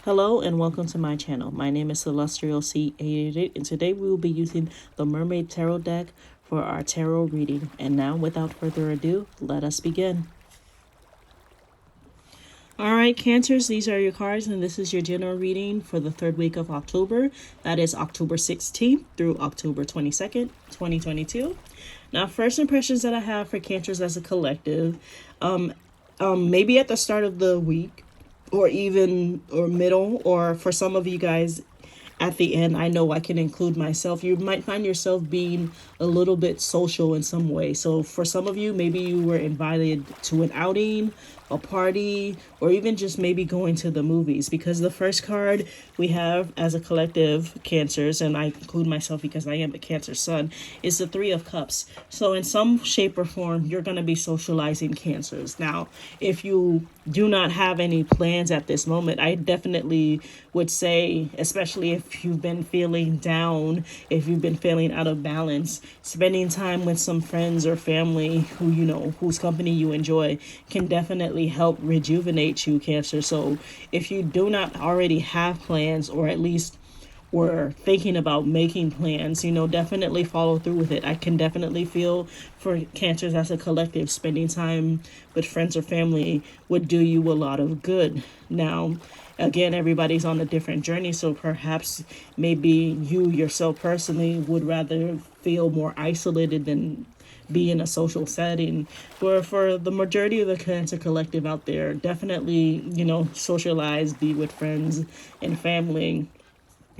Hello and welcome to my channel. My name is Celestial C88 and today we will be using the Mermaid Tarot deck for our tarot reading. And now without further ado, let us begin. Alright, Cancers, these are your cards and this is your general reading for the third week of October. That is October 16th through October 22nd, 2022. Now, first impressions that I have for Cancers as a collective, maybe at the start of the week, or middle, or for some of you guys at the end. I know I can include myself. You might find yourself being a little bit social in some way. So for some of you, maybe you were invited to an outing, a party, or even just maybe going to the movies, because the first card we have as a collective, Cancers, and I include myself because I am a Cancer sun, is the Three of Cups. So in some shape or form, you're going to be socializing, Cancers. Now, if you do not have any plans at this moment, I definitely would say, especially if you've been feeling down, if you've been feeling out of balance, spending time with some friends or family who you know, whose company you enjoy, can definitely help rejuvenate you, Cancer. So if you do not already have plans, or at least were thinking about making plans, you know, definitely follow through with it. I can definitely feel for Cancers as a collective, spending time with friends or family would do you a lot of good. Now, again, everybody's on a different journey, so perhaps maybe you yourself personally would rather feel more isolated than be in a social setting. For the majority of the Cancer collective out there, definitely, you know, socialize, be with friends and family,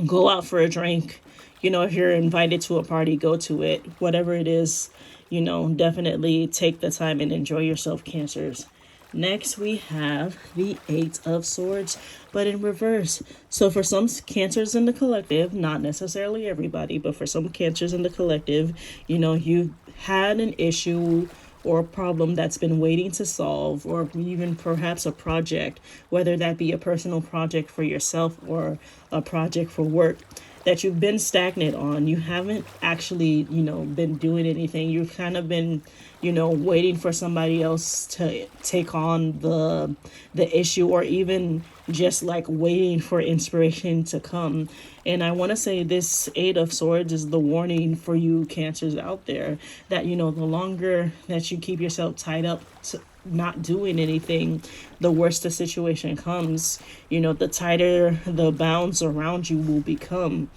go out for a drink. You know, if you're invited to a party, go to it. Whatever it is, you know, definitely take the time and enjoy yourself, Cancers. Next, we have the Eight of Swords, but in reverse. So for some Cancers in the collective, not necessarily everybody, but for some Cancers in the collective, you know, you've had an issue or a problem that's been waiting to solve, or even perhaps a project, whether that be a personal project for yourself or a project for work that you've been stagnant on. You haven't actually, you know, been doing anything. You've kind of been, you know, waiting for somebody else to take on the issue, or even just like waiting for inspiration to come. And I want to say this Eight of Swords is the warning for you Cancers out there, that, you know, the longer that you keep yourself tied up to not doing anything, the worse the situation comes. You know, the tighter the bounds around you will become.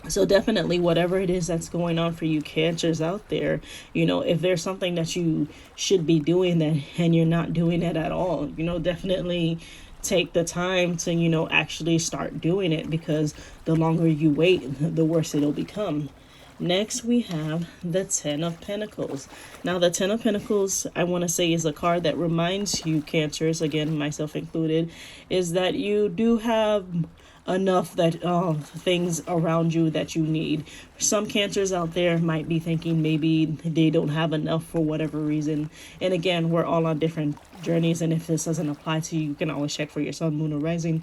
So definitely, whatever it is that's going on for you Cancers out there, you know, if there's something that you should be doing that and you're not doing it at all, you know, definitely take the time to, you know, actually start doing it, because the longer you wait, the worse it'll become. Next, we have the Ten of Pentacles. Now, the Ten of Pentacles, I want to say, is a card that reminds you, Cancers, again, myself included, is that you do have enough that things around you that you need. Some Cancers out there might be thinking maybe they don't have enough for whatever reason. And again, we're all on different journeys, and if this doesn't apply to you, you can always check for your sun, moon, or rising.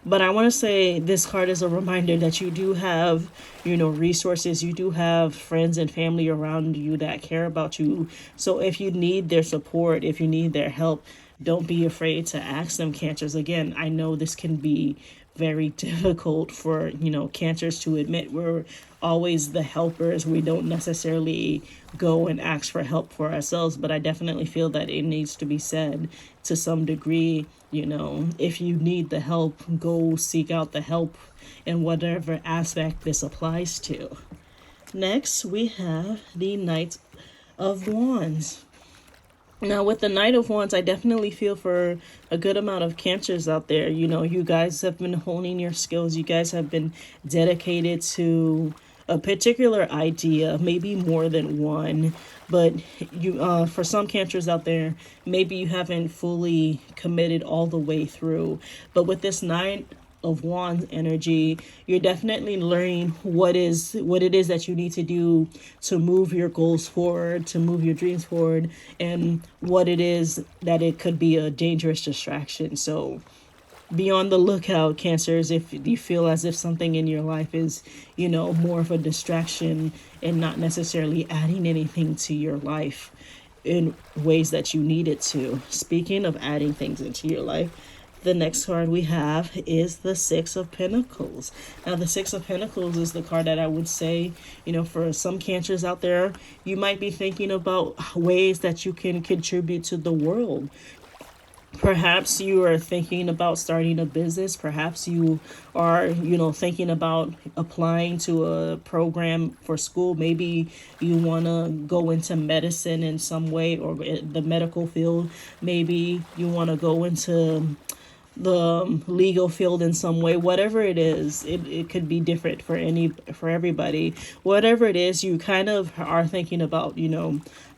But I want to say this card is a reminder that you do have, you know, resources. You do have friends and family around you that care about you. So if you need their support, if you need their help, don't be afraid to ask them, Cancers. Again, I know this can be very difficult for, you know, Cancers to admit. We're always the helpers. We don't necessarily go and ask for help for ourselves, but I definitely feel that it needs to be said to some degree. You know, if you need the help, go seek out the help in whatever aspect this applies to. Next, we have the Knight of Wands. Now, with the Knight of Wands, I definitely feel for a good amount of Cancers out there. You know, you guys have been honing your skills. You guys have been dedicated to a particular idea, maybe more than one. But you, for some Cancers out there, maybe you haven't fully committed all the way through. But with this Knight of Wands energy, you're definitely learning what it is that you need to do to move your goals forward, to move your dreams forward, and what it is that it could be a dangerous distraction. So be on the lookout, Cancers, if you feel as if something in your life is, you know, more of a distraction and not necessarily adding anything to your life in ways that you need it to. Speaking of adding things into your life, The next card we have is the Six of Pentacles. Now, the Six of Pentacles is the card that I would say, for some Cancers out there, you might be thinking about ways that you can contribute to the world. Perhaps you are thinking about starting a business. Perhaps you are, thinking about applying to a program for school. Maybe you want to go into medicine in some way, or the medical field. Maybe you want to go into the legal field in some way. Whatever it is, it could be different for everybody. Whatever it is, you kind of are thinking about,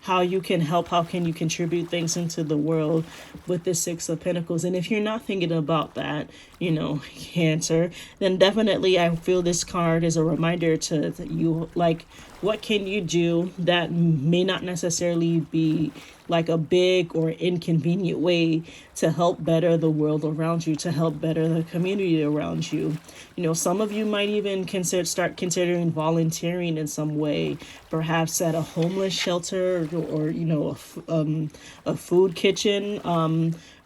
how you can help, how can you contribute things into the world with the Six of Pentacles. And if you're not thinking about that, Cancer, then definitely I feel this card is a reminder to you, like, what can you do that may not necessarily be like a big or inconvenient way to help better the world around you, to help better the community around you. Some of you might even start considering volunteering in some way, perhaps at a homeless shelter, or a food kitchen.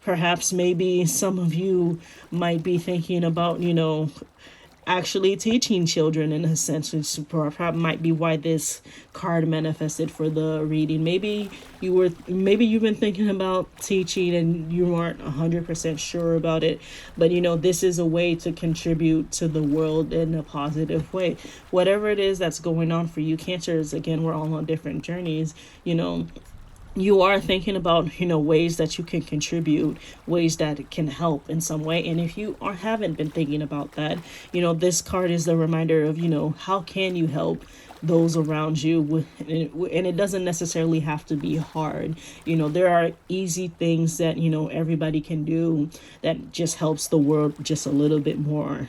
Perhaps maybe some of you might be thinking about, actually teaching children in a sense, which probably might be why this card manifested for the reading. Maybe you've been thinking about teaching and you aren't 100% sure about it, but this is a way to contribute to the world in a positive way. Whatever it is that's going on for you, Cancers, again, we're all on different journeys. You are thinking about, ways that you can contribute, ways that can help in some way. And if you haven't been thinking about that, this card is the reminder of, how can you help those around you. And it doesn't necessarily have to be hard. There are easy things that, everybody can do that just helps the world just a little bit more.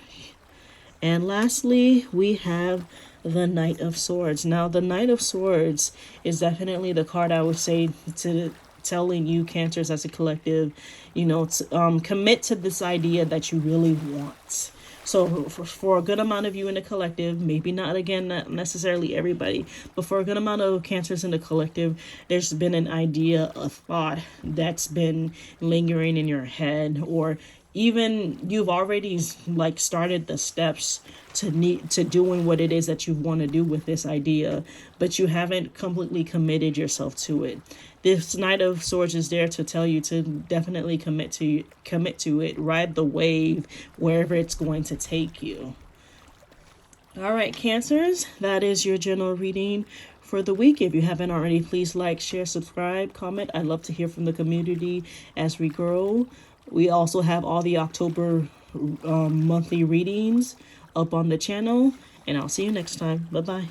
And lastly, we have the Knight of Swords. Now, the Knight of Swords is definitely the card I would say to telling you, Cancers, as a collective, to commit to this idea that you really want. So for a good amount of you in the collective, maybe not necessarily everybody, but for a good amount of Cancers in the collective, there's been an idea, a thought that's been lingering in your head, or even you've already started the steps to doing what it is that you want to do with this idea, but you haven't completely committed yourself to it. This Knight of Swords is there to tell you to definitely commit to it, ride the wave wherever it's going to take you. All right, Cancers, that is your general reading for the week. If you haven't already, please like, share, subscribe, comment. I'd love to hear from the community as we grow. We also have all the October monthly readings up on the channel, and I'll see you next time. Bye-bye.